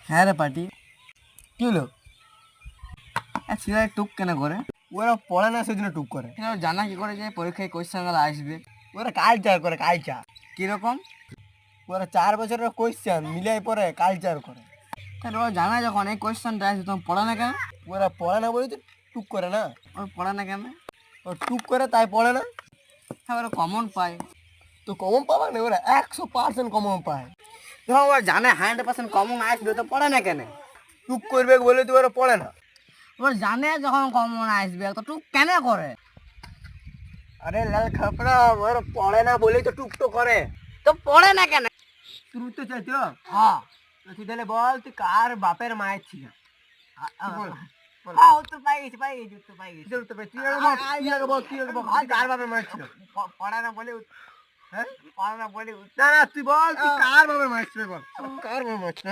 হ্যাঁ রে পাটি, কি হলো? ছেলেরা টুক কেন করে? ওরা পড়ে না সেজন্য টুক করে। ওরা জানা কি করে যে পরীক্ষায় কোয়েশ্চেন গুলো আসবে? ওরা কালচার করে, কালচার। কিরকম? ওরা 4 বছরের কোয়েশ্চেন মিলাই পরে কালচার করে। তাহলে ওরা জানা যখন এই কোয়েশ্চেনটা আসবে তখন পড়ে না কেন? ওরা পড়ে না বলে তো টুক করে না। ওরা পড়ে না কেন? ও টুক করে তাই পড়ে না। হ্যাঁ, ওরা কমন পায়। তো কমন পাবা না, ওরা 100% কমন পায়। যখন ওরা জানে 100% কমন আসবে তো পড়ে না কেন? টুক করবে বলে তো ওরা পড়ে না। ওরা জানে যখন কমন আসবে তো টুক কেন করে? আরে লাল খাপড়া, ওরা পড়ে না বলেই তো টুক তো করে। তো পড়ে না কেন? তুই উঠতে চাইছো? হ্যাঁ। তো তুই তাহলে বল, তুই কার বাপের মায়ের ছিল? বল, বল। উত্তর পাই গেছি, পাই গেছি, উত্তর পাই গেছি। তুই আগে বল, তুই আগে বল, তুই আগে বল, তুই কার বাপের মায়ের ছিল? পড়ে না বলে হ্যাঁ? পড়ে না বলে না না, তুই বল, তুই কার বাপের মায়ের ছিল বল। কার বাপের মায়ের ছিল?